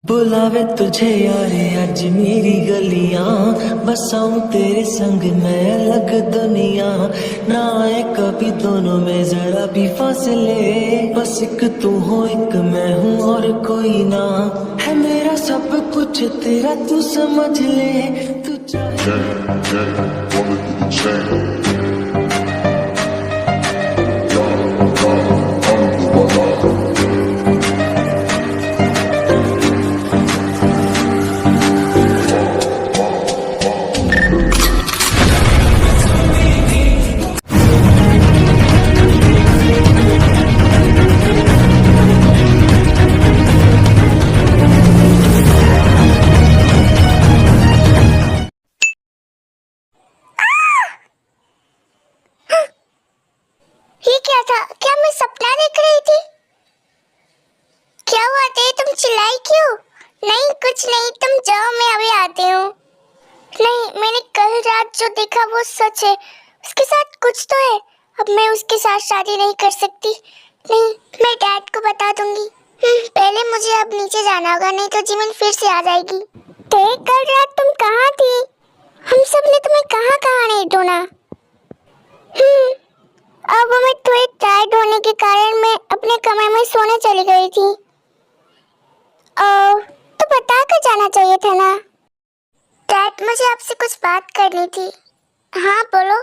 बुलावे तुझे यारे आज मेरी गलियां, बसाऊं तेरे संग मैं अलग दुनिया। ना आए कभी दोनों में जरा भी फासले, बस एक तू हो एक मैं हूँ और कोई ना। है मेरा सब कुछ तेरा तू समझ ले, तू ये क्या था? क्या मैं सपना देख रही थी? क्या हुआ थे? तुम चिल्लाई क्यों? नहीं कुछ नहीं, तुम जाओ, मैं अभी आती हूँ। नहीं, मैंने कल रात जो देखा वो सच है। उसके साथ कुछ तो है। अब मैं उसके साथ शादी नहीं कर सकती। नहीं, मैं डैड को बता दूंगी। पहले मुझे अब नीचे जाना होगा, नहीं तो जिमिन फिर से आ जाएगी। कल रात तुम कहाँ थी? हम सब ने तुम्हें कहाँ कहाँ नहीं ढूंढा। अब मैं थोड़ी टायर्ड होने के कारण मैं अपने कमरे में सोने चली गई थी। तो बता कर जाना चाहिए था ना। डैड, मुझे आपसे कुछ बात करनी थी। हाँ बोलो।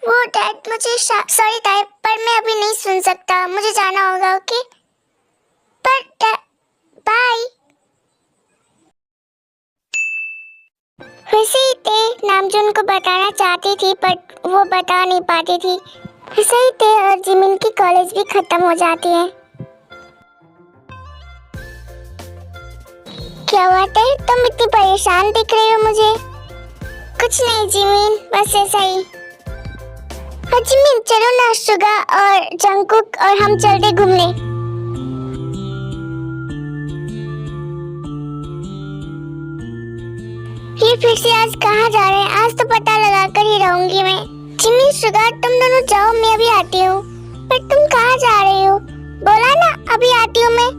वो डैड, मुझे सॉरी डैड, पर मैं अभी नहीं सुन सकता, मुझे जाना होगा। ओके पर बाय। वैसे ही थे नाम जो उनको बताना चाहती थी पर वो बता नहीं पाती थी। वैसे ही थे और जिमिन की कॉलेज भी खत्म हो जाती है। क्या बात है, तुम इतनी परेशान दिख रही हो मुझे? कुछ नहीं जिमिन, बस ऐसा ही। और जिमिन चलो ना, सुगा और जंगकुक और हम चलते घूमने। ये फिर से आज कहाँ जा रहे हैं? आज तो पता लगा कर ही रहूंगी मैं। जिमिन, सुगा, तुम दोनों जाओ, मैं अभी आती हूँ। पर तुम कहाँ जा रही हो? बोला ना अभी आती हूँ मैं।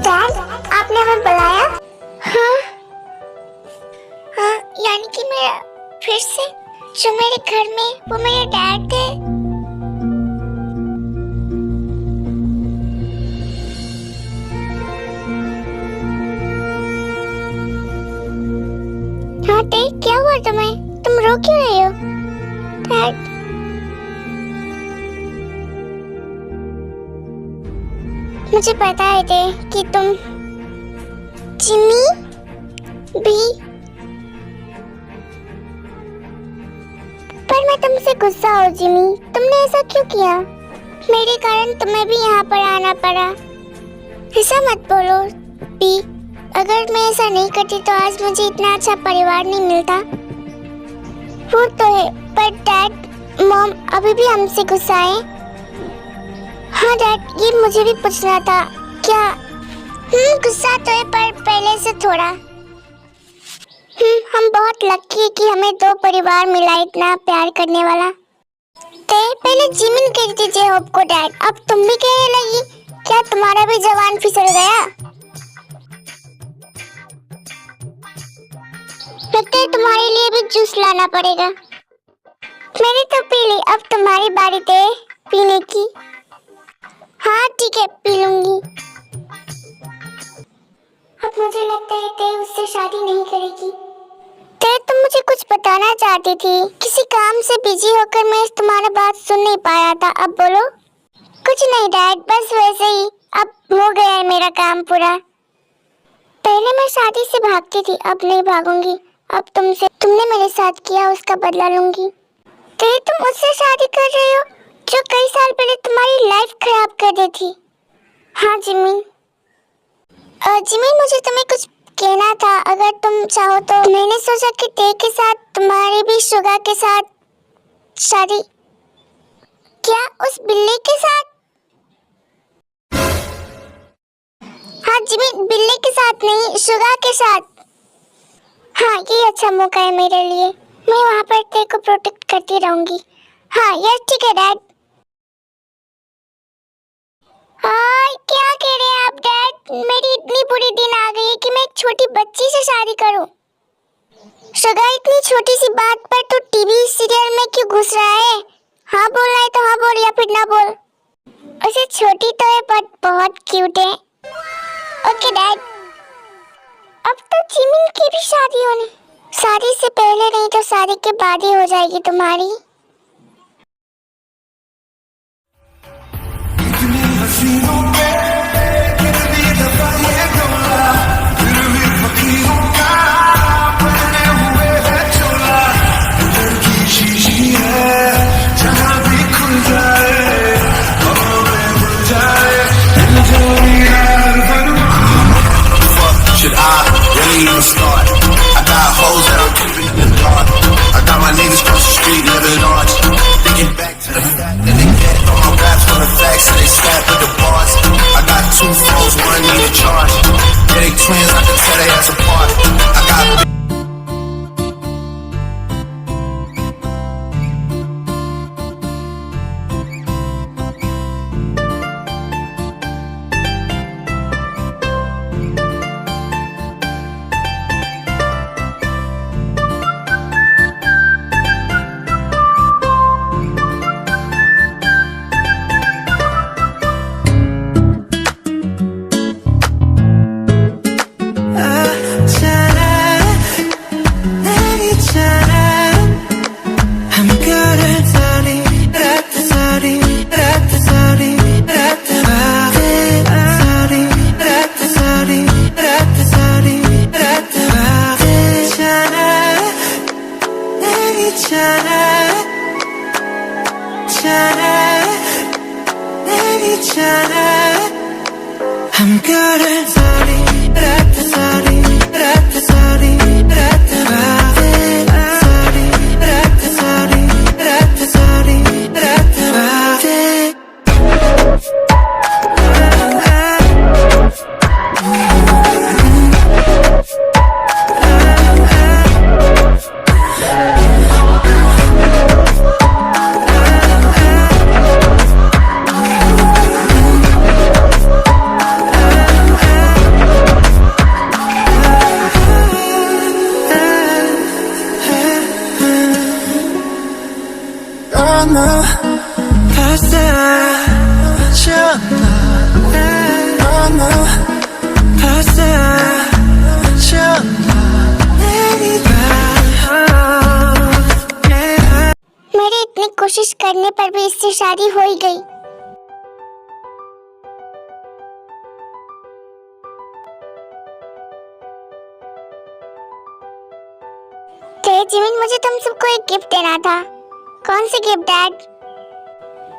डैड, आपने हमें बुलाया? हाँ हाँ, यानी कि मैं फिर से जो मेरे घर में वो मेरे डैड थे। हाँ ते, क्या हुआ तुम्हें? तुम रो क्यों रही हो? डैड, मुझे पता है ते कि तुम जिमी भी, पर मैं तुमसे गुस्सा हूँ जिमी। तुमने ऐसा क्यों किया? मेरे कारण तुम्हें भी यहाँ पर आना पड़ा। ऐसा मत बोलो बी। अगर मैं ऐसा नहीं करती तो आज मुझे इतना अच्छा परिवार नहीं मिलता। वो तो है, पर डैड मॉम अभी भी हमसे गुस्सा है। हाँ डैड, ये मुझे भी पूछना था। क्या? गुस्सा तो है पर पहले से थोड़ा। हम बहुत लकी है कि हमें दो परिवार मिला इतना प्यार करने वाला। ते पहले जिमिन कहती थी होप को डैड, अब तुम भी कहने लगी। क्या तुम्हारा भी जवान फिसल गया? लगता है तुम्हारे लिए भी जूस लाना पड़ेगा। मैंने तो पी ली, अब तुम्हारी बारी थे पीने की। हाँ ठीक है, पी लूंगी। शादी नहीं करेगी। ते तुम मुझे कुछ बताना चाहती थी। किसी काम से बिजी होकर मैं तुम्हारा बात सुन नहीं पाया था। अब बोलो। कुछ नहीं डैड, बस वैसे ही। अब हो गया है मेरा काम पूरा। पहले मैं शादी से भागती थी, अब नहीं भागूंगी। अब तुमने मेरे साथ किया उसका बदला लूंगी। ते तुम उससे शादी कर रही हो जो कई साल पहले तुम्हारी लाइफ खराब कर दी थी। हाँ जिमिन। जिमिन, मुझे तुम्हें कुछ कहना था, अगर तुम चाहो तो। मैंने सोचा कि ते के साथ तुम्हारी भी सुगा के साथ शादी। क्या उस बिल्ली के साथ? हाँ जिमिन, बिल्ली के साथ नहीं, सुगा के साथ। हाँ, ये अच्छा मौका है मेरे लिए। मैं वहाँ पर ते को प्रोटेक्ट करती रहूंगी। हाँ यस, ठीक है डैड। क्या कह रहे हैं आप डैड? मेरी इतनी बुरी दिन आ गई है कि मैं एक छोटी बच्ची से शादी करूं। सगा, इतनी छोटी सी बात पर तू टीवी सीरियल में क्यों घुस रहा है? हाँ बोलना है तो हाँ बोल, या फिर ना बोल। उसे छोटी तो है बट बहुत क्यूट है। Okay dad. अब तो जिमिन की भी शादी होनी। शादी से पहले नहीं तो शादी के बाद ही हो जाएगी तुम्हारी। Should I really even start? I got hoes that I'm keeping in the dark. I got my niggas across the street living large. Thinking back to the fact that they get on my raps for the facts and they snap with the bars. I got 2 phones, one need a charge. Yeah, they twins, I can tell they ass apart. I got हम कर सारी रात सारी रात सारी रात बातें सारी रात सारी रात सारी रात बातें। मेरी इतनी कोशिश करने पर भी इससे शादी हो ही गई। जिमिन, मुझे तुम सबको एक गिफ्ट देना था। कौन सी गिफ्ट डैड?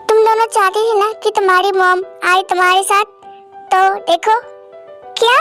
तुम दोनों चाहती थी ना कि तुम्हारी मॉम आए तुम्हारे साथ, तो देखो। क्या?